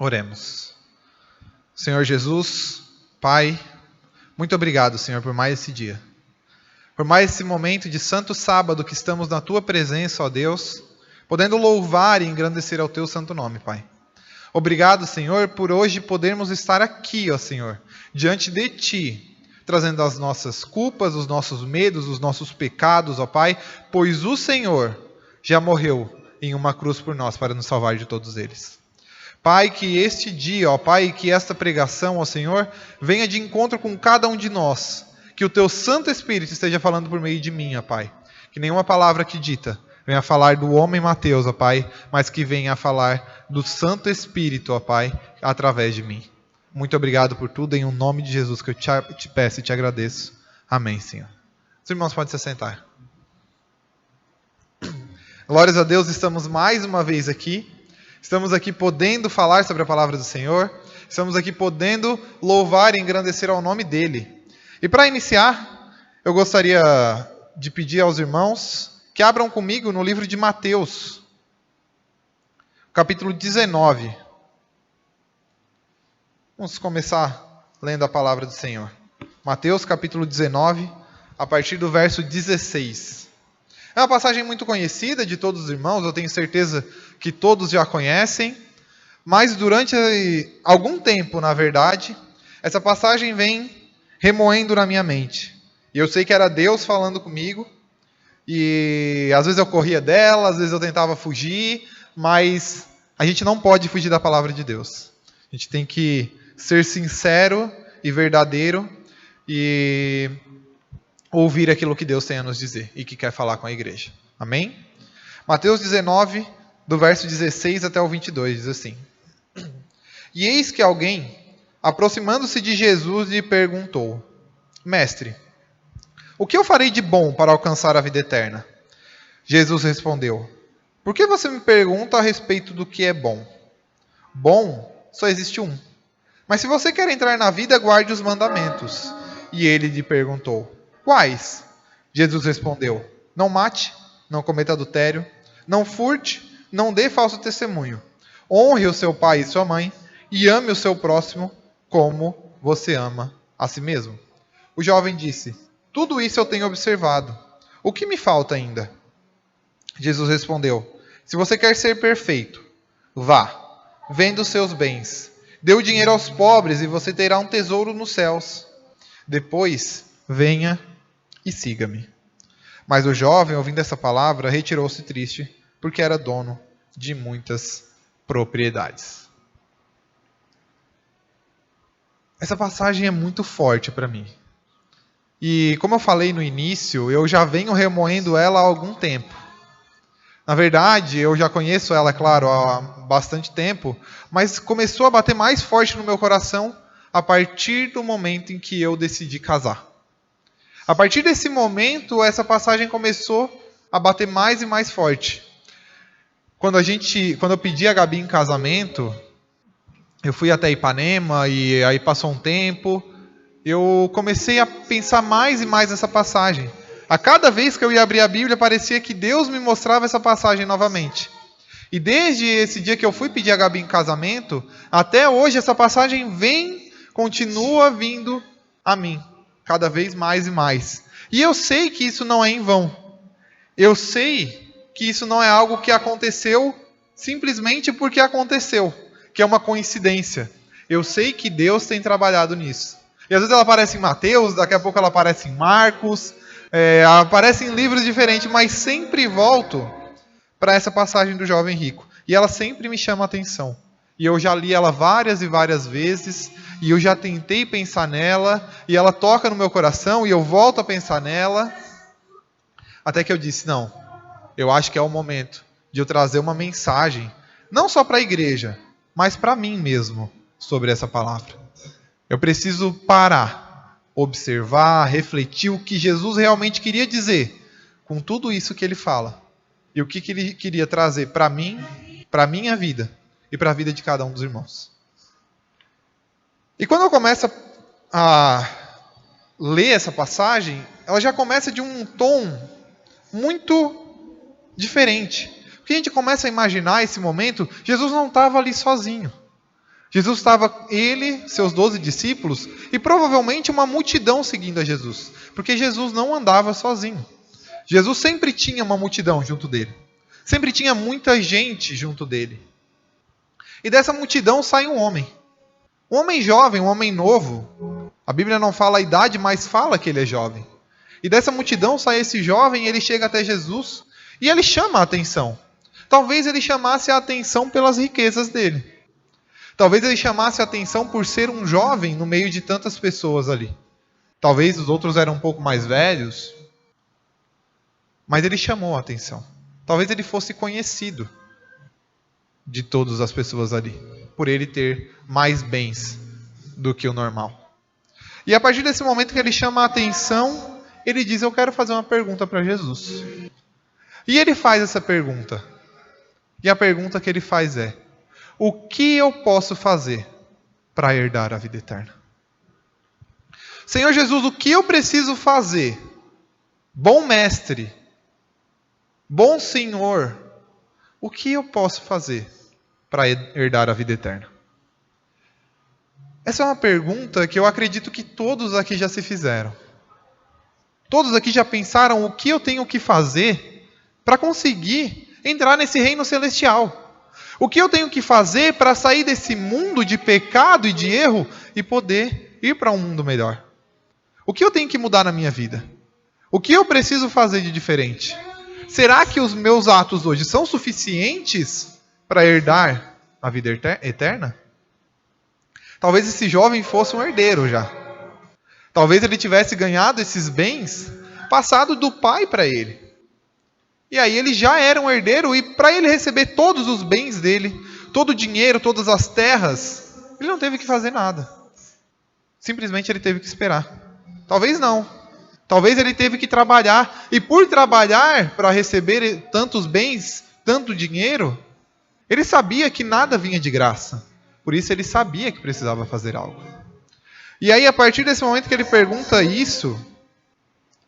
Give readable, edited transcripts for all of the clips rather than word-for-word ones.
Oremos. Senhor Jesus, Pai, muito obrigado, Senhor, por mais esse dia. Por mais esse momento de santo sábado que estamos na Tua presença, ó Deus, podendo louvar e engrandecer ao Teu santo nome, Pai. Obrigado, Senhor, por hoje podermos estar aqui, ó Senhor, diante de Ti, trazendo as nossas culpas, os nossos medos, os nossos pecados, ó Pai, pois o Senhor já morreu em uma cruz por nós para nos salvar de todos eles. Pai, que este dia, ó Pai, que esta pregação, ó Senhor, venha de encontro com cada um de nós. Que o Teu Santo Espírito esteja falando por meio de mim, ó Pai. Que nenhuma palavra que dita venha falar do homem Mateus, ó Pai, mas que venha a falar do Santo Espírito, ó Pai, através de mim. Muito obrigado por tudo, em nome de Jesus que eu te peço e te agradeço. Amém, Senhor. Os irmãos podem se assentar. Glórias a Deus, estamos mais uma vez aqui. Estamos aqui podendo falar sobre a palavra do Senhor. Estamos aqui podendo louvar e engrandecer ao nome dEle. E para iniciar, eu gostaria de pedir aos irmãos que abram comigo no livro de Mateus, capítulo 19. Vamos começar lendo a palavra do Senhor. Mateus, capítulo 19, a partir do verso 16. É uma passagem muito conhecida de todos os irmãos, eu tenho certeza que todos já conhecem, mas durante algum tempo, na verdade, essa passagem vem remoendo na minha mente. E eu sei que era Deus falando comigo, e às vezes eu corria dela, às vezes eu tentava fugir, mas a gente não pode fugir da palavra de Deus. A gente tem que ser sincero e verdadeiro e ouvir aquilo que Deus tem a nos dizer e que quer falar com a igreja. Amém? Mateus 19, do verso 16 até o 22, diz assim: E eis que alguém, aproximando-se de Jesus, lhe perguntou: Mestre, o que eu farei de bom para alcançar a vida eterna? Jesus respondeu: Por que você me pergunta a respeito do que é bom? Bom só existe um. Mas se você quer entrar na vida, guarde os mandamentos. E ele lhe perguntou: Quais? Jesus respondeu: Não mate, não cometa adultério, não furte, não dê falso testemunho. Honre o seu pai e sua mãe, e ame o seu próximo como você ama a si mesmo. O jovem disse: Tudo isso eu tenho observado. O que me falta ainda? Jesus respondeu: Se você quer ser perfeito, vá, venda os seus bens, dê o dinheiro aos pobres e você terá um tesouro nos céus. Depois, venha e siga-me. Mas o jovem, ouvindo essa palavra, retirou-se triste, porque era dono de muitas propriedades. Essa passagem é muito forte para mim. E como eu falei no início, eu já venho remoendo ela há algum tempo. Na verdade, eu já conheço ela, claro, há bastante tempo, mas começou a bater mais forte no meu coração a partir do momento em que eu decidi casar. A partir desse momento, essa passagem começou a bater mais e mais forte. Quando eu pedi a Gabi em casamento, eu fui até Ipanema e aí passou um tempo, eu comecei a pensar mais e mais nessa passagem. A cada vez que eu ia abrir a Bíblia, parecia que Deus me mostrava essa passagem novamente. E desde esse dia que eu fui pedir a Gabi em casamento, até hoje essa passagem continua vindo a mim, cada vez mais e mais. E eu sei que isso não é em vão. Eu sei que isso não é algo que aconteceu simplesmente porque aconteceu, que é uma coincidência. Eu sei que Deus tem trabalhado nisso. E às vezes ela aparece em Mateus, daqui a pouco ela aparece em Marcos, aparece em livros diferentes, mas sempre volto para essa passagem do jovem rico. E ela sempre me chama a atenção. E eu já li ela várias e várias vezes, e eu já tentei pensar nela, e ela toca no meu coração, e eu volto a pensar nela, até que eu disse: não, eu acho que é o momento de eu trazer uma mensagem, não só para a igreja, mas para mim mesmo, sobre essa palavra. Eu preciso parar, observar, refletir o que Jesus realmente queria dizer com tudo isso que ele fala. E o que ele queria trazer para mim, para a minha vida e para a vida de cada um dos irmãos. E quando eu começo a ler essa passagem, ela já começa de um tom muito diferente. Porque a gente começa a imaginar esse momento, Jesus não estava ali sozinho. Jesus estava, ele, seus 12 discípulos, e provavelmente uma multidão seguindo a Jesus. Porque Jesus não andava sozinho. Jesus sempre tinha uma multidão junto dele. Sempre tinha muita gente junto dele. E dessa multidão sai um homem. Um homem jovem, um homem novo. A Bíblia não fala a idade, mas fala que ele é jovem. E dessa multidão sai esse jovem, ele chega até Jesus e ele chama a atenção. Talvez ele chamasse a atenção pelas riquezas dele. Talvez ele chamasse a atenção por ser um jovem no meio de tantas pessoas ali. Talvez os outros eram um pouco mais velhos. Mas ele chamou a atenção. Talvez ele fosse conhecido de todas as pessoas ali, por ele ter mais bens do que o normal. E a partir desse momento que ele chama a atenção, ele diz: eu quero fazer uma pergunta para Jesus. E ele faz essa pergunta. E a pergunta que ele faz é: o que eu posso fazer para herdar a vida eterna? Senhor Jesus, o que eu preciso fazer? Bom mestre, bom Senhor, o que eu posso fazer para herdar a vida eterna? Essa é uma pergunta que eu acredito que todos aqui já se fizeram. Todos aqui já pensaram o que eu tenho que fazer para conseguir entrar nesse reino celestial. O que eu tenho que fazer para sair desse mundo de pecado e de erro e poder ir para um mundo melhor? O que eu tenho que mudar na minha vida? O que eu preciso fazer de diferente? Será que os meus atos hoje são suficientes para herdar a vida eterna? Talvez esse jovem fosse um herdeiro já. Talvez ele tivesse ganhado esses bens passado do pai para ele. E aí ele já era um herdeiro, e para ele receber todos os bens dele, todo o dinheiro, todas as terras, ele não teve que fazer nada. Simplesmente ele teve que esperar. Talvez não. Talvez ele teve que trabalhar, e por trabalhar para receber tantos bens, tanto dinheiro, ele sabia que nada vinha de graça. Por isso ele sabia que precisava fazer algo. E aí, a partir desse momento que ele pergunta isso,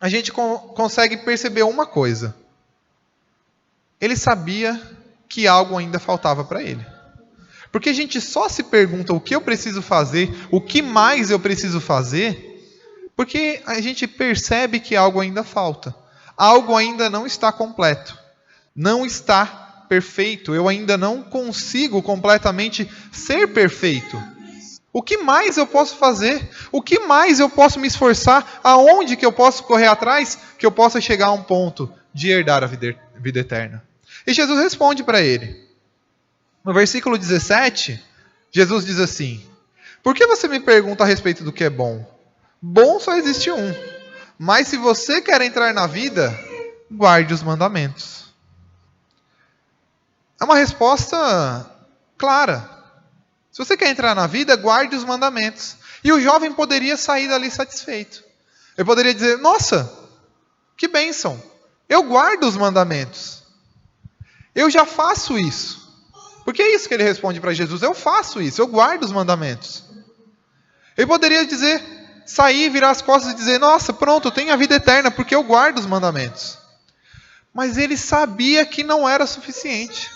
a gente consegue perceber uma coisa. Ele sabia que algo ainda faltava para ele. Porque a gente só se pergunta o que eu preciso fazer, o que mais eu preciso fazer, porque a gente percebe que algo ainda falta. Algo ainda não está completo. Não está perfeito. Eu ainda não consigo completamente ser perfeito. O que mais eu posso fazer? O que mais eu posso me esforçar? Aonde que eu posso correr atrás que eu possa chegar a um ponto de herdar a vida eterna? E Jesus responde para ele. No versículo 17, Jesus diz assim: por que você me pergunta a respeito do que é bom? Bom só existe um. Mas se você quer entrar na vida, guarde os mandamentos. É uma resposta clara. Se você quer entrar na vida, guarde os mandamentos. E o jovem poderia sair dali satisfeito. Ele poderia dizer: nossa, que bênção, eu guardo os mandamentos. Eu já faço isso. Porque é isso que ele responde para Jesus: eu faço isso, eu guardo os mandamentos. Ele poderia dizer, sair, virar as costas e dizer: nossa, pronto, eu tenho a vida eterna porque eu guardo os mandamentos. Mas ele sabia que não era suficiente.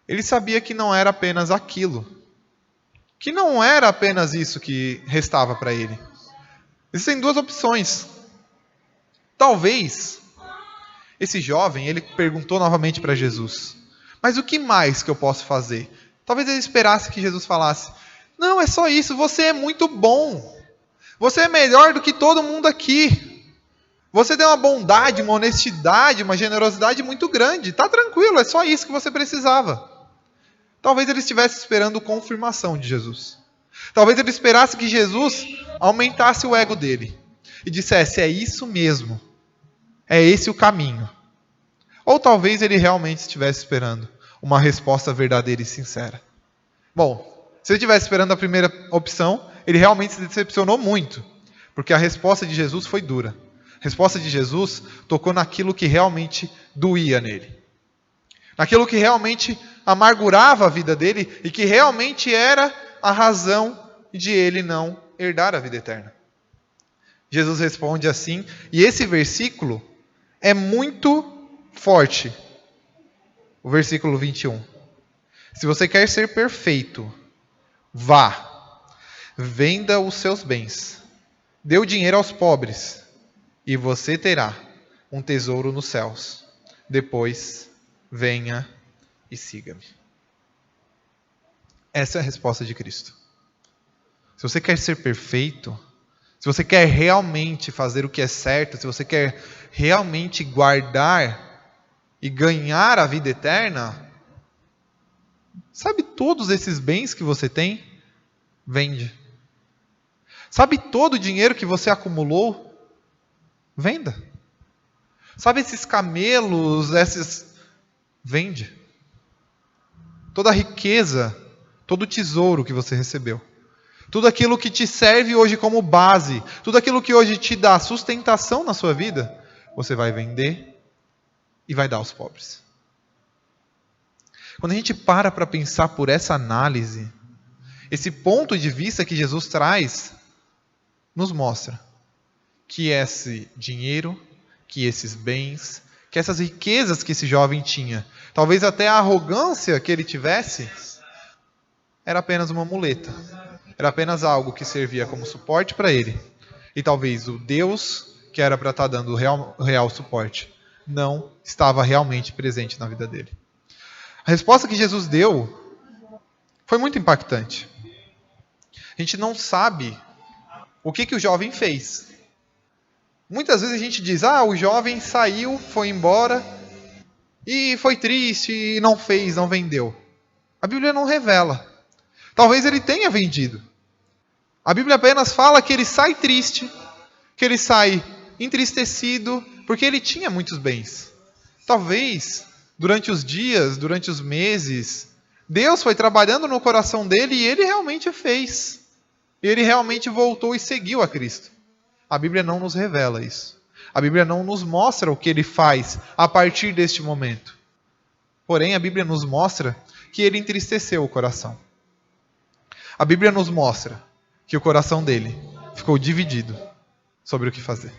Ele sabia que não era apenas aquilo. Que não era apenas isso que restava para ele. Existem duas opções. Talvez esse jovem, ele perguntou novamente para Jesus: mas o que mais que eu posso fazer? Talvez ele esperasse que Jesus falasse: não, é só isso, você é muito bom. Você é melhor do que todo mundo aqui. Você tem uma bondade, uma honestidade, uma generosidade muito grande. Está tranquilo, é só isso que você precisava. Talvez ele estivesse esperando confirmação de Jesus. Talvez ele esperasse que Jesus aumentasse o ego dele e dissesse: é isso mesmo. É esse o caminho. Ou talvez ele realmente estivesse esperando uma resposta verdadeira e sincera. Bom, se ele estivesse esperando a primeira opção, ele realmente se decepcionou muito. Porque a resposta de Jesus foi dura. A resposta de Jesus tocou naquilo que realmente doía nele. Naquilo que realmente amargurava a vida dele e que realmente era a razão de ele não herdar a vida eterna. Jesus responde assim, e esse versículo é muito forte. O versículo 21. Se você quer ser perfeito, Vá, venda os seus bens, dê o dinheiro aos pobres, e você terá um tesouro nos céus. Depois, venha e siga-me. Essa é a resposta de Cristo. Se você quer ser perfeito, se você quer realmente fazer o que é certo, se você quer realmente guardar e ganhar a vida eterna, sabe todos esses bens que você tem? Vende. Sabe todo o dinheiro que você acumulou? Venda. Sabe esses camelos, vende. Toda a riqueza, todo o tesouro que você recebeu. Tudo aquilo que te serve hoje como base, tudo aquilo que hoje te dá sustentação na sua vida, você vai vender e vai dar aos pobres. Quando a gente para pensar por essa análise, esse ponto de vista que Jesus traz, nos mostra que esse dinheiro, que esses bens, que essas riquezas que esse jovem tinha, talvez até a arrogância que ele tivesse, era apenas uma muleta. Era apenas algo que servia como suporte para ele. E talvez o Deus, que era para estar dando o real suporte, não estava realmente presente na vida dele. A resposta que Jesus deu foi muito impactante. A gente não sabe o que o jovem fez. Muitas vezes a gente diz, o jovem saiu, foi embora, e foi triste, e não fez, não vendeu. A Bíblia não revela. Talvez ele tenha vendido. A Bíblia apenas fala que ele sai triste, que ele sai entristecido, porque ele tinha muitos bens. Talvez, durante os dias, durante os meses, Deus foi trabalhando no coração dele e ele realmente fez. Ele realmente voltou e seguiu a Cristo. A Bíblia não nos revela isso. A Bíblia não nos mostra o que ele faz a partir deste momento. Porém, a Bíblia nos mostra que ele entristeceu o coração. A Bíblia nos mostra que o coração dele ficou dividido sobre o que fazer.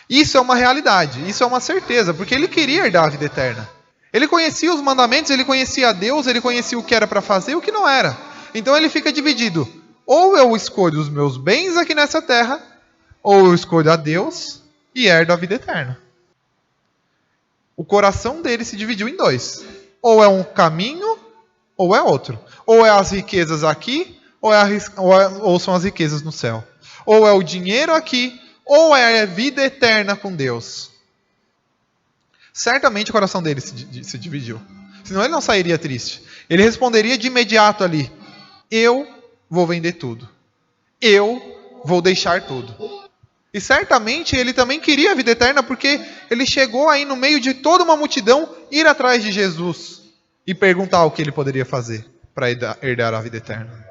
Isso é uma realidade, isso é uma certeza, porque ele queria herdar a vida eterna. Ele conhecia os mandamentos, ele conhecia a Deus, ele conhecia o que era para fazer e o que não era. Então ele fica dividido. Ou eu escolho os meus bens aqui nessa terra, ou eu escolho a Deus e herdo a vida eterna. O coração dele se dividiu em dois. Ou é um caminho, ou é outro. Ou é as riquezas aqui, ou são as riquezas no céu. Ou é o dinheiro aqui, ou é a vida eterna com Deus. Certamente o coração dele se dividiu. Senão ele não sairia triste. Ele responderia de imediato ali: eu vou vender tudo. Eu vou deixar tudo. E certamente ele também queria a vida eterna, porque ele chegou aí no meio de toda uma multidão ir atrás de Jesus e perguntar o que ele poderia fazer para herdar a vida eterna.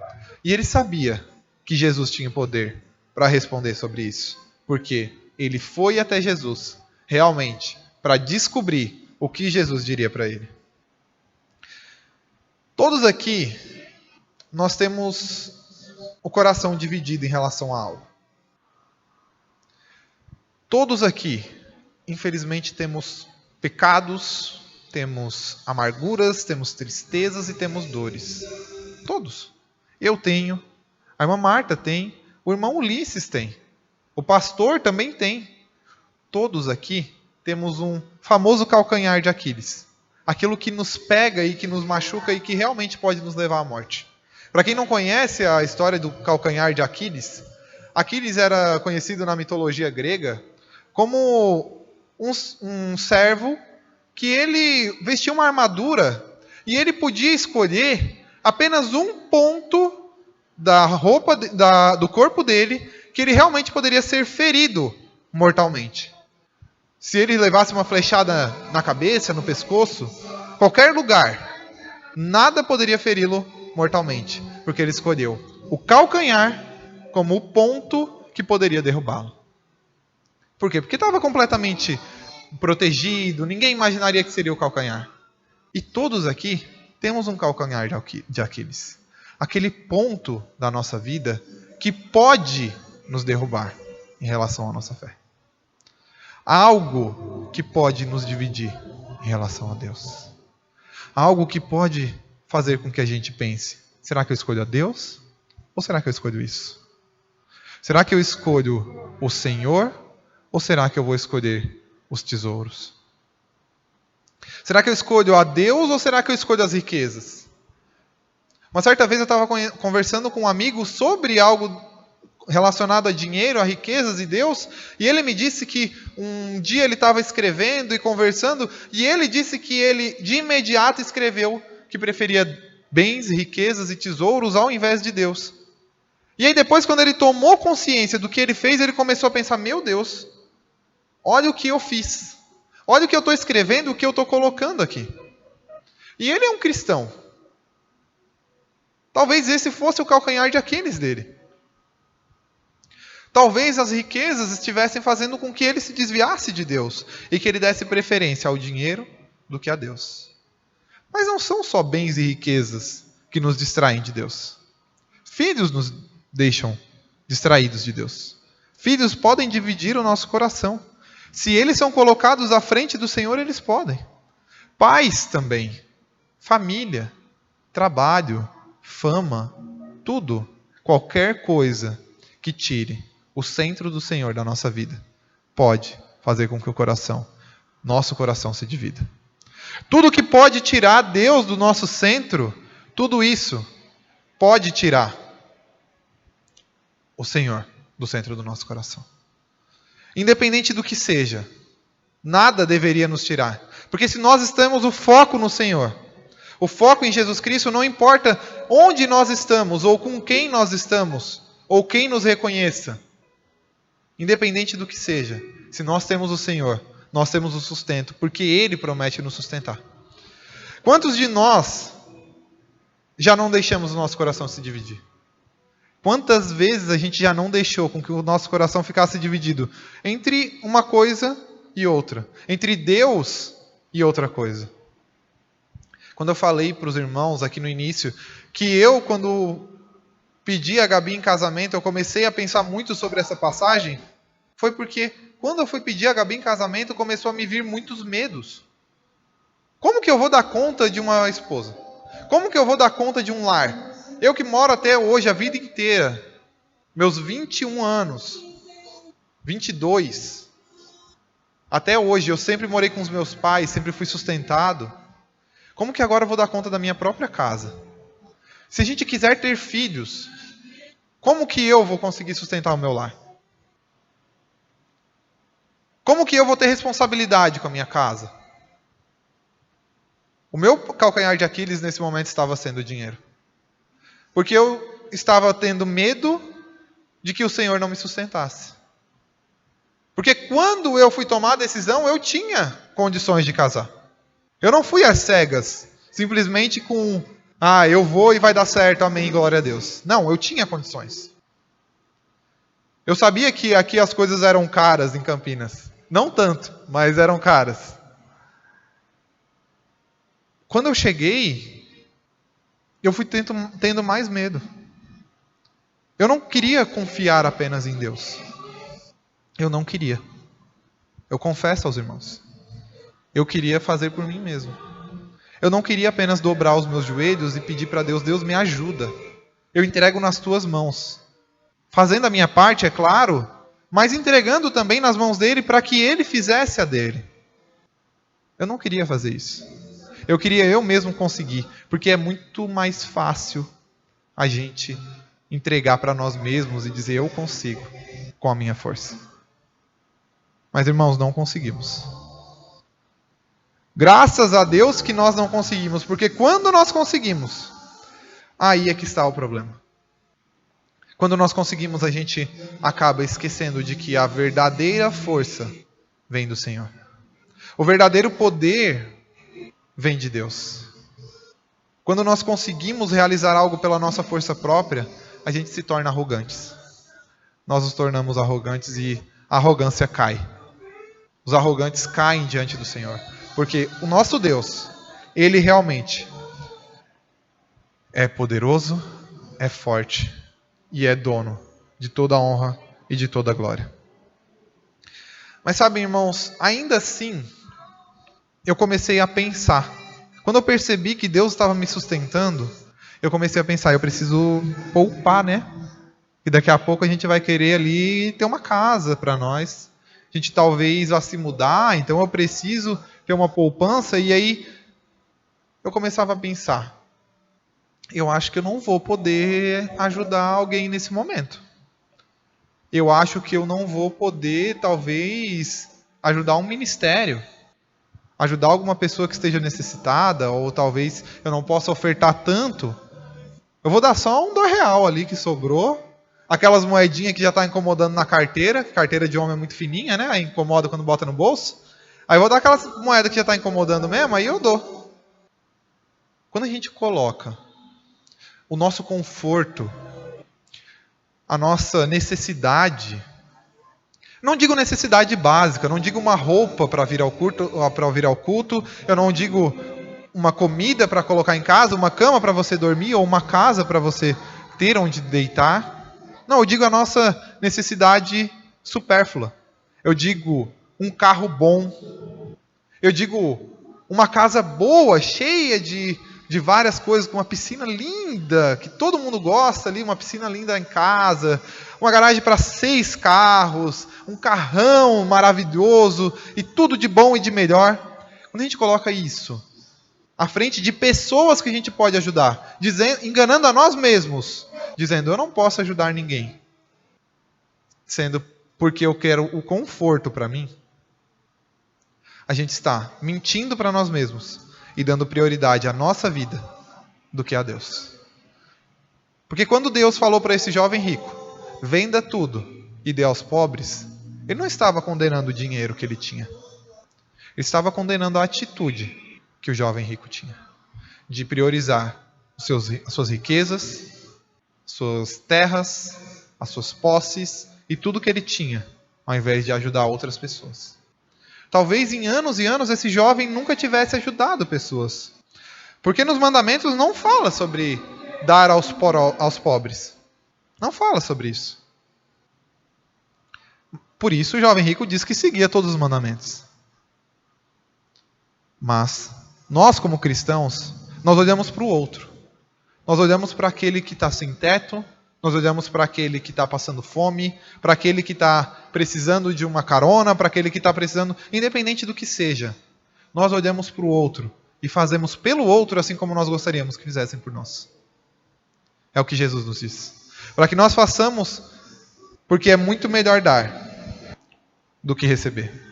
E ele sabia que Jesus tinha poder para responder sobre isso, porque ele foi até Jesus realmente para descobrir o que Jesus diria para ele. Todos aqui nós temos o coração dividido em relação a algo. Todos aqui, infelizmente, temos pecados, temos amarguras, temos tristezas e temos dores. Todos. Eu tenho, a irmã Marta tem, o irmão Ulisses tem, o pastor também tem. Todos aqui temos um famoso calcanhar de Aquiles. Aquilo que nos pega e que nos machuca e que realmente pode nos levar à morte. Para quem não conhece a história do calcanhar de Aquiles, Aquiles era conhecido na mitologia grega como um servo que ele vestia uma armadura e ele podia escolher apenas um ponto da roupa do corpo dele que ele realmente poderia ser ferido mortalmente. Se ele levasse uma flechada na cabeça, no pescoço, qualquer lugar, nada poderia feri-lo mortalmente, porque ele escolheu o calcanhar como o ponto que poderia derrubá-lo. Por quê? Porque estava completamente protegido, ninguém imaginaria que seria o calcanhar. E todos aqui temos um calcanhar de Aquiles. Aquele ponto da nossa vida que pode nos derrubar em relação à nossa fé. Algo que pode nos dividir em relação a Deus. Algo que pode fazer com que a gente pense: será que eu escolho a Deus Ou será que eu escolho isso? Será que eu escolho o Senhor? Ou será que eu vou escolher os tesouros? Será que eu escolho a Deus ou será que eu escolho as riquezas? Uma certa vez eu estava conversando com um amigo sobre algo relacionado a dinheiro, a riquezas e Deus, e ele me disse que um dia ele estava escrevendo e conversando, e ele disse que ele de imediato escreveu que preferia bens, riquezas e tesouros ao invés de Deus. E aí depois, quando ele tomou consciência do que ele fez, ele começou a pensar, meu Deus, olha o que eu fiz. Olha o que eu estou escrevendo, o que eu estou colocando aqui. E ele é um cristão. Talvez esse fosse o calcanhar de Aquiles dele. Talvez as riquezas estivessem fazendo com que ele se desviasse de Deus e que ele desse preferência ao dinheiro do que a Deus. Mas não são só bens e riquezas que nos distraem de Deus. Filhos nos deixam distraídos de Deus. Filhos podem dividir o nosso coração. Se eles são colocados à frente do Senhor, eles podem. Pais também. Família, trabalho, fama, tudo, qualquer coisa que tire o centro do Senhor da nossa vida, pode fazer com que nosso coração se divida. Tudo que pode tirar Deus do nosso centro, tudo isso pode tirar o Senhor do centro do nosso coração. Independente do que seja, nada deveria nos tirar. Porque se nós estamos o foco no Senhor, o foco em Jesus Cristo, não importa onde nós estamos, ou com quem nós estamos, ou quem nos reconheça. Independente do que seja, se nós temos o Senhor, nós temos o sustento, porque Ele promete nos sustentar. Quantos de nós já não deixamos o nosso coração se dividir? Quantas vezes a gente já não deixou com que o nosso coração ficasse dividido entre uma coisa e outra, entre Deus e outra coisa? Quando eu falei para os irmãos aqui no início, que eu, quando pedi a Gabi em casamento, eu comecei a pensar muito sobre essa passagem, foi porque quando eu fui pedir a Gabi em casamento, começou a me vir muitos medos. Como que eu vou dar conta de uma esposa? Como que eu vou dar conta de um lar? Eu que moro até hoje, a vida inteira, meus 21 anos, 22, até hoje, eu sempre morei com os meus pais, sempre fui sustentado. Como que agora eu vou dar conta da minha própria casa? Se a gente quiser ter filhos, como que eu vou conseguir sustentar o meu lar? Como que eu vou ter responsabilidade com a minha casa? O meu calcanhar de Aquiles nesse momento estava sendo o dinheiro. Porque eu estava tendo medo de que o Senhor não me sustentasse. Porque quando eu fui tomar a decisão, eu tinha condições de casar. Eu não fui às cegas, simplesmente com, eu vou e vai dar certo, amém, glória a Deus. Não, eu tinha condições. Eu sabia que aqui as coisas eram caras em Campinas. Não tanto, mas eram caras. Quando eu cheguei, eu fui tendo mais medo. Eu não queria confiar apenas em Deus. Eu não queria. Eu confesso aos irmãos. Eu queria fazer por mim mesmo. Eu não queria apenas dobrar os meus joelhos e pedir para Deus, Deus me ajuda. Eu entrego nas tuas mãos. Fazendo a minha parte, é claro, mas entregando também nas mãos dele para que ele fizesse a dele. Eu não queria fazer isso. Eu queria eu mesmo conseguir, porque é muito mais fácil a gente entregar para nós mesmos e dizer eu consigo com a minha força. Mas irmãos, não conseguimos. Graças a Deus que nós não conseguimos, porque quando nós conseguimos, aí é que está o problema. Quando nós conseguimos, a gente acaba esquecendo de que a verdadeira força vem do Senhor. O verdadeiro poder vem de Deus. Quando nós conseguimos realizar algo pela nossa força própria, a gente se torna arrogantes. Nós nos tornamos arrogantes e a arrogância cai. Os arrogantes caem diante do Senhor. Porque o nosso Deus, Ele realmente é poderoso, é forte e é dono de toda a honra e de toda a glória. Mas sabem, irmãos, ainda assim, eu comecei a pensar. Quando eu percebi que Deus estava me sustentando, eu comecei a pensar, eu preciso poupar, né? E daqui a pouco a gente vai querer ali ter uma casa para nós. A gente talvez vá se mudar, então eu preciso ter uma poupança. E aí eu começava a pensar, eu acho que eu não vou poder ajudar alguém nesse momento. Eu acho que eu não vou poder, talvez, ajudar um ministério. Ajudar alguma pessoa que esteja necessitada, ou talvez eu não possa ofertar tanto. Eu vou dar só um R$ 2 ali que sobrou. Aquelas moedinhas que já está incomodando na carteira. Carteira de homem é muito fininha, né? Aí incomoda quando bota no bolso. Aí eu vou dar aquelas moedas que já está incomodando mesmo, aí eu dou. Quando a gente coloca o nosso conforto, a nossa necessidade, não digo necessidade básica, não digo uma roupa para vir ao culto, eu não digo uma comida para colocar em casa, uma cama para você dormir ou uma casa para você ter onde deitar. Não, eu digo a nossa necessidade supérflua. Eu digo um carro bom. Eu digo uma casa boa, cheia de várias coisas, com uma piscina linda, que todo mundo gosta ali, uma piscina linda em casa, uma garagem para 6 carros, um carrão maravilhoso e tudo de bom e de melhor. Quando a gente coloca isso à frente de pessoas que a gente pode ajudar, enganando a nós mesmos, dizendo, eu não posso ajudar ninguém, sendo porque eu quero o conforto para mim, a gente está mentindo para nós mesmos e dando prioridade à nossa vida do que a Deus. Porque quando Deus falou para esse jovem rico, venda tudo e dê aos pobres, ele não estava condenando o dinheiro que ele tinha. Ele estava condenando a atitude que o jovem rico tinha, de priorizar as suas riquezas, suas terras, as suas posses e tudo que ele tinha, ao invés de ajudar outras pessoas. Talvez em anos e anos esse jovem nunca tivesse ajudado pessoas. Porque nos mandamentos não fala sobre dar aos pobres. Não fala sobre isso. Por isso o jovem rico diz que seguia todos os mandamentos. Mas nós, como cristãos, nós olhamos para o outro. Nós olhamos para aquele que está sem teto, nós olhamos para aquele que está passando fome, para aquele que está precisando de uma carona, para aquele que está precisando, independente do que seja. Nós olhamos para o outro e fazemos pelo outro assim como nós gostaríamos que fizessem por nós. É o que Jesus nos diz. Para que nós façamos, porque é muito melhor dar do que receber.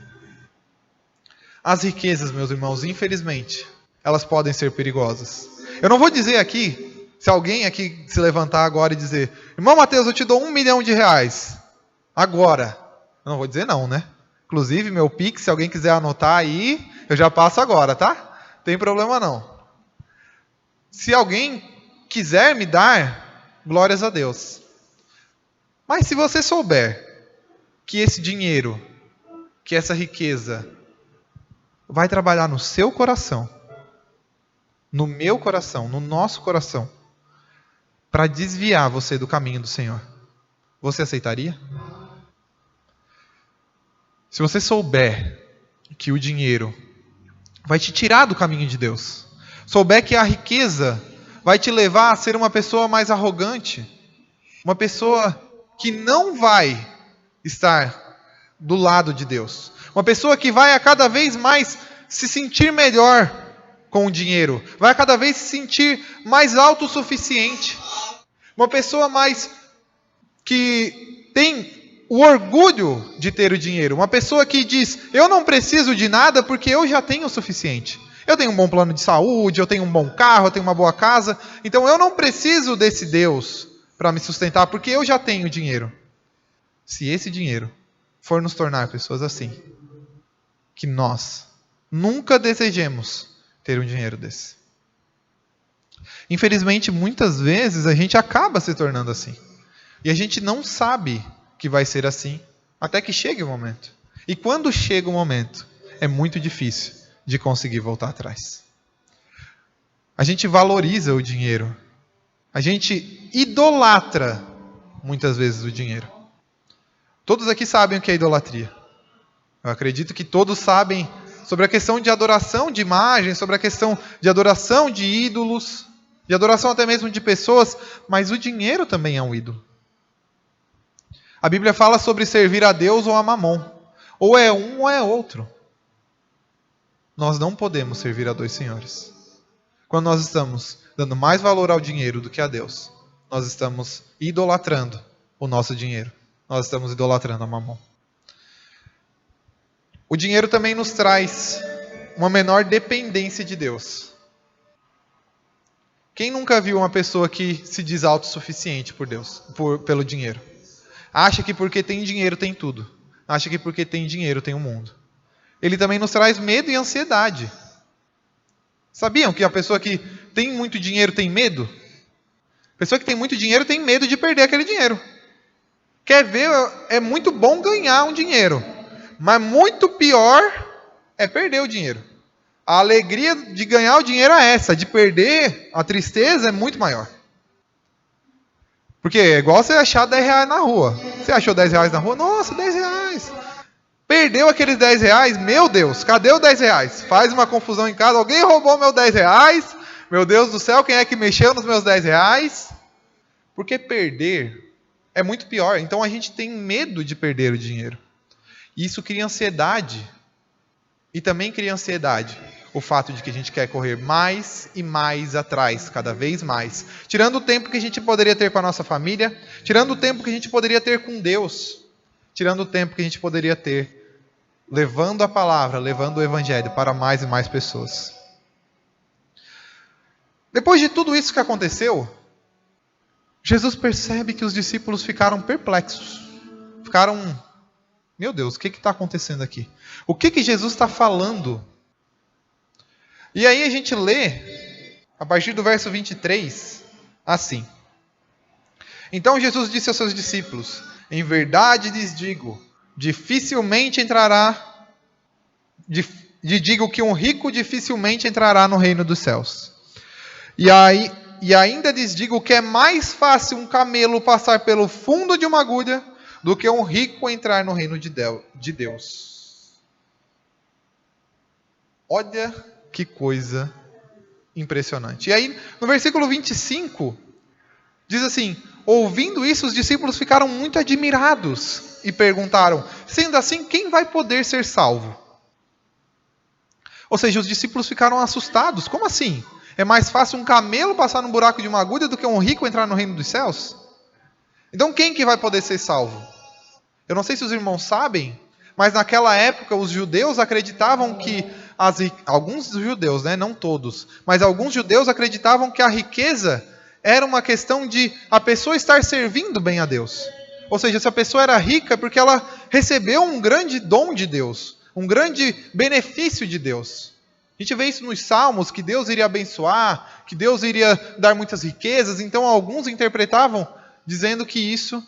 As riquezas, meus irmãos, infelizmente, elas podem ser perigosas. Eu não vou dizer aqui, se alguém aqui se levantar agora e dizer, irmão Mateus, eu te dou R$1 milhão. Agora. Eu não vou dizer não, né? Inclusive, meu Pix, se alguém quiser anotar aí, eu já passo agora, tá? Não tem problema não. Se alguém quiser me dar, glórias a Deus. Mas se você souber que esse dinheiro, que essa riqueza, vai trabalhar no seu coração, no meu coração, no nosso coração, para desviar você do caminho do Senhor, você aceitaria? Se você souber que o dinheiro vai te tirar do caminho de Deus, souber que a riqueza vai te levar a ser uma pessoa mais arrogante, uma pessoa que não vai estar do lado de Deus, uma pessoa que vai a cada vez mais se sentir melhor com o dinheiro, vai a cada vez se sentir mais autossuficiente, uma pessoa mais que tem o orgulho de ter o dinheiro, uma pessoa que diz, eu não preciso de nada porque eu já tenho o suficiente. Eu tenho um bom plano de saúde, eu tenho um bom carro, eu tenho uma boa casa, então eu não preciso desse Deus para me sustentar porque eu já tenho dinheiro. Se esse dinheiro for nos tornar pessoas assim, que nós nunca desejemos ter um dinheiro desse. Infelizmente, muitas vezes a gente acaba se tornando assim. E a gente não sabe que vai ser assim, até que chegue o momento. E quando chega o momento, é muito difícil de conseguir voltar atrás. A gente valoriza o dinheiro. A gente idolatra, muitas vezes, o dinheiro. Todos aqui sabem o que é idolatria. Eu acredito que todos sabem sobre a questão de adoração de imagens, sobre a questão de adoração de ídolos. de adoração até mesmo de pessoas, mas o dinheiro também é um ídolo. A Bíblia fala sobre servir a Deus ou a Mamon. Ou é um ou é outro. Nós não podemos servir a dois senhores. Quando nós estamos dando mais valor ao dinheiro do que a Deus, nós estamos idolatrando o nosso dinheiro. Nós estamos idolatrando a Mamon. O dinheiro também nos traz uma menor dependência de Deus. Quem nunca viu uma pessoa que se diz autossuficiente por Deus, pelo dinheiro? Acha que porque tem dinheiro tem tudo. Acha que porque tem dinheiro tem o mundo. Ele também nos traz medo e ansiedade. Sabiam que a pessoa que tem muito dinheiro tem medo? A pessoa que tem muito dinheiro tem medo de perder aquele dinheiro. Quer ver? É muito bom ganhar um dinheiro. Mas muito pior é perder o dinheiro. A alegria de ganhar o dinheiro é essa. De perder, a tristeza é muito maior. Porque é igual você achar 10 reais na rua. Você achou 10 reais na rua? Nossa, 10 reais. Perdeu aqueles 10 reais? Meu Deus, cadê o 10 reais? Faz uma confusão em casa. Alguém roubou meu 10 reais? Meu Deus do céu, quem é que mexeu nos meus 10 reais? Porque perder é muito pior. Então a gente tem medo de perder o dinheiro. E isso cria ansiedade. E também cria ansiedade o fato de que a gente quer correr mais e mais atrás, cada vez mais. Tirando o tempo que a gente poderia ter com a nossa família, tirando o tempo que a gente poderia ter com Deus, tirando o tempo que a gente poderia ter levando a palavra, levando o evangelho para mais e mais pessoas. Depois de tudo isso que aconteceu, Jesus percebe que os discípulos ficaram perplexos. Ficaram, meu Deus, o que está acontecendo aqui? O que Jesus está falando? E aí a gente lê, a partir do verso 23, assim. Então Jesus disse aos seus discípulos: em verdade lhes digo, dificilmente entrará, digo que um rico dificilmente entrará no reino dos céus. E ainda lhes digo que é mais fácil um camelo passar pelo fundo de uma agulha do que um rico entrar no reino de Deus. Olha que coisa impressionante. E aí, no versículo 25, diz assim: ouvindo isso, os discípulos ficaram muito admirados e perguntaram: sendo assim, quem vai poder ser salvo? Ou seja, os discípulos ficaram assustados. Como assim? É mais fácil um camelo passar no buraco de uma agulha do que um rico entrar no reino dos céus? Então quem que vai poder ser salvo? Eu não sei se os irmãos sabem, mas naquela época os judeus acreditavam que alguns judeus, né, não todos, mas alguns judeus acreditavam que a riqueza era uma questão de a pessoa estar servindo bem a Deus. Ou seja, se a pessoa era rica é porque ela recebeu um grande dom de Deus, um grande benefício de Deus. A gente vê isso nos Salmos, que Deus iria abençoar, que Deus iria dar muitas riquezas. Então alguns interpretavam dizendo que isso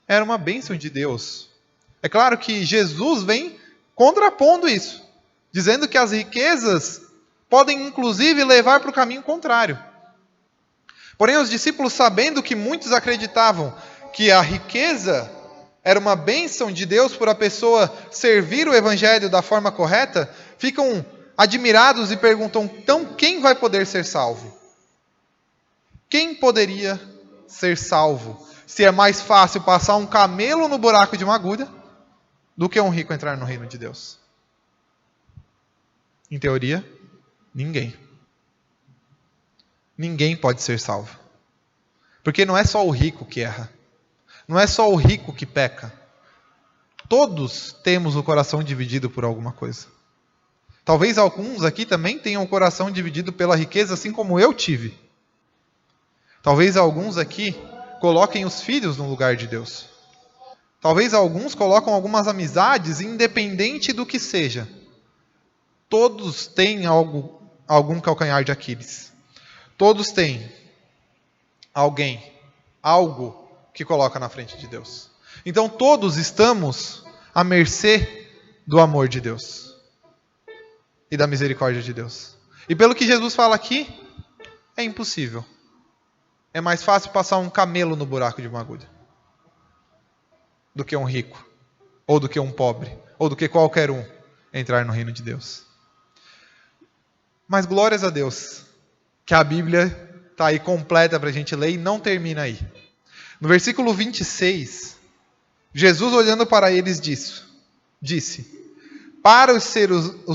era uma bênção de Deus. É claro que Jesus vem contrapondo isso, dizendo que as riquezas podem inclusive levar para o caminho contrário. Porém, os discípulos, sabendo que muitos acreditavam que a riqueza era uma bênção de Deus por a pessoa servir o evangelho da forma correta, ficam admirados e perguntam: então quem vai poder ser salvo? Quem poderia ser salvo se é mais fácil passar um camelo no buraco de uma agulha do que um rico entrar no reino de Deus? Em teoria, ninguém. Ninguém pode ser salvo. Porque não é só o rico que erra. Não é só o rico que peca. Todos temos o coração dividido por alguma coisa. Talvez alguns aqui também tenham o coração dividido pela riqueza, assim como eu tive. Talvez alguns aqui coloquem os filhos no lugar de Deus. Talvez alguns colocam algumas amizades, independente do que seja. Todos têm algum calcanhar de Aquiles. Todos têm algo que coloca na frente de Deus. Então todos estamos à mercê do amor de Deus e da misericórdia de Deus. E pelo que Jesus fala aqui, é impossível. É mais fácil passar um camelo no buraco de uma agulha do que um rico, ou do que um pobre, ou do que qualquer um entrar no reino de Deus. Mas glórias a Deus que a Bíblia está aí completa para a gente ler e não termina aí. No versículo 26, Jesus olhando para eles disse: para os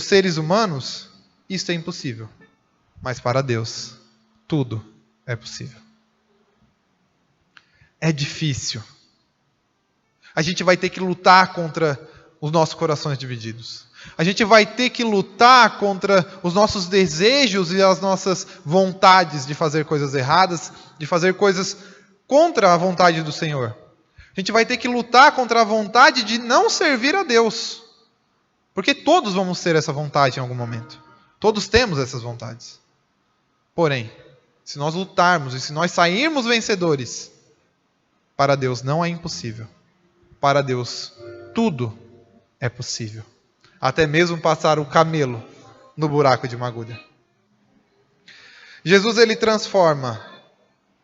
seres humanos, isto é impossível, mas para Deus, tudo é possível. É difícil. A gente vai ter que lutar contra os nossos corações divididos. A gente vai ter que lutar contra os nossos desejos e as nossas vontades de fazer coisas erradas, de fazer coisas contra a vontade do Senhor. A gente vai ter que lutar contra a vontade de não servir a Deus. Porque todos vamos ter essa vontade em algum momento. Todos temos essas vontades. Porém, se nós lutarmos e se nós sairmos vencedores, para Deus não é impossível. Para Deus tudo é possível. Até mesmo passar o camelo no buraco de uma agulha. Jesus, ele transforma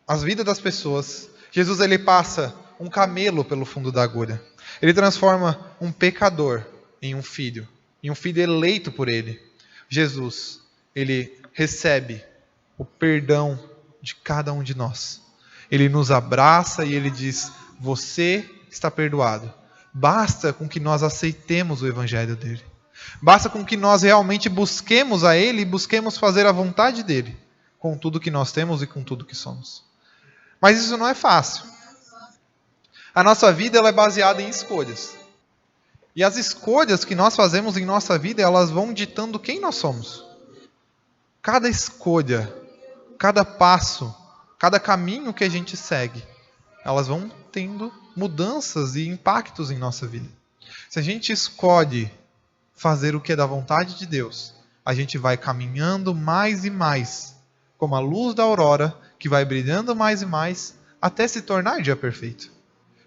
as vidas das pessoas. Jesus, ele passa um camelo pelo fundo da agulha. Ele transforma um pecador em um filho eleito por ele. Jesus, ele recebe o perdão de cada um de nós. Ele nos abraça e ele diz: você está perdoado. Basta com que nós aceitemos o evangelho dele. Basta com que nós realmente busquemos a ele e busquemos fazer a vontade dele, com tudo que nós temos e com tudo que somos. Mas isso não é fácil. A nossa vida ela é baseada em escolhas. E as escolhas que nós fazemos em nossa vida, elas vão ditando quem nós somos. Cada escolha, cada passo, cada caminho que a gente segue, elas vão tendo mudanças e impactos em nossa vida. Se a gente escolhe fazer o que é da vontade de Deus, a gente vai caminhando mais e mais, como a luz da aurora, que vai brilhando mais e mais, até se tornar dia perfeito.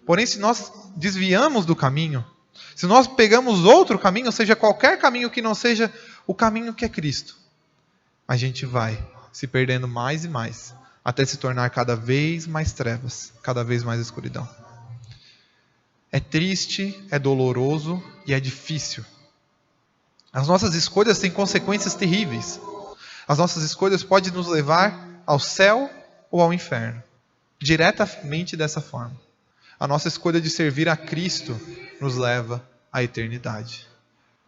Porém, se nós desviamos do caminho, se nós pegamos outro caminho, ou seja, qualquer caminho que não seja o caminho que é Cristo, a gente vai se perdendo mais e mais, até se tornar cada vez mais trevas, cada vez mais escuridão. É triste, é doloroso e é difícil. As nossas escolhas têm consequências terríveis. As nossas escolhas podem nos levar ao céu ou ao inferno. Diretamente dessa forma. A nossa escolha de servir a Cristo nos leva à eternidade.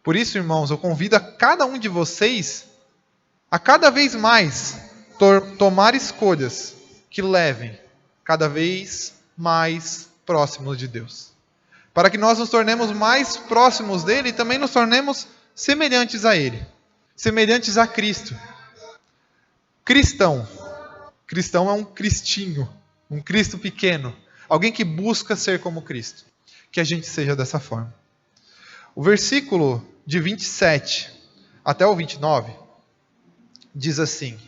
Por isso, irmãos, eu convido a cada um de vocês a cada vez mais tomar escolhas que levem cada vez mais próximos de Deus. Para que nós nos tornemos mais próximos dele e também nos tornemos semelhantes a ele. Semelhantes a Cristo. Cristão. Cristão é um cristinho. Um Cristo pequeno. Alguém que busca ser como Cristo. Que a gente seja dessa forma. O versículo de 27 até o 29 diz assim: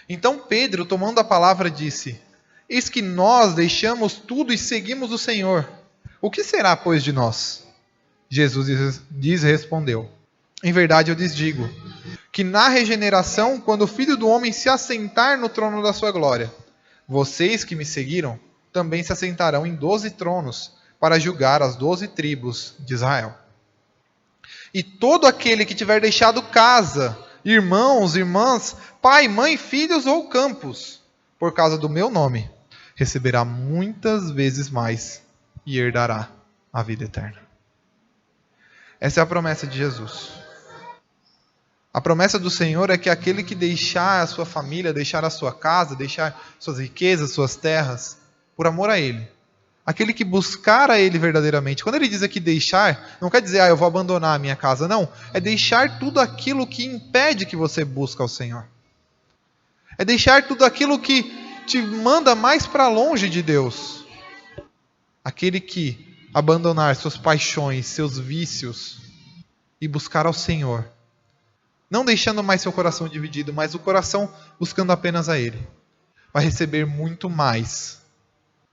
então Pedro, tomando a palavra, disse: eis que nós deixamos tudo e seguimos o Senhor. O que será, pois, de nós? Jesus respondeu: em verdade eu lhes digo, que na regeneração, quando o Filho do Homem se assentar no trono da sua glória, vocês que me seguiram, também se assentarão em 12 tronos, para julgar as 12 tribos de Israel. E todo aquele que tiver deixado casa, irmãos, irmãs, pai, mãe, filhos ou campos, por causa do meu nome, receberá muitas vezes mais e herdará a vida eterna. Essa é a promessa de Jesus. A promessa do Senhor é que aquele que deixar a sua família, deixar a sua casa, deixar suas riquezas, suas terras, por amor a Ele, aquele que buscar a Ele verdadeiramente. Quando ele diz aqui deixar, não quer dizer, eu vou abandonar a minha casa. Não, é deixar tudo aquilo que impede que você busque ao Senhor. É deixar tudo aquilo que te manda mais para longe de Deus. Aquele que abandonar suas paixões, seus vícios e buscar ao Senhor. Não deixando mais seu coração dividido, mas o coração buscando apenas a Ele. Vai receber muito mais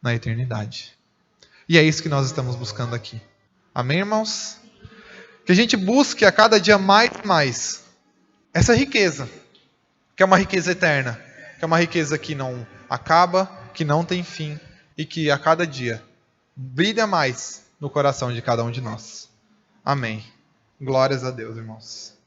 na eternidade. E é isso que nós estamos buscando aqui. Amém, irmãos? Que a gente busque a cada dia mais e mais essa riqueza, que é uma riqueza eterna, que é uma riqueza que não acaba, que não tem fim e que a cada dia brilha mais no coração de cada um de nós. Amém. Glórias a Deus, irmãos.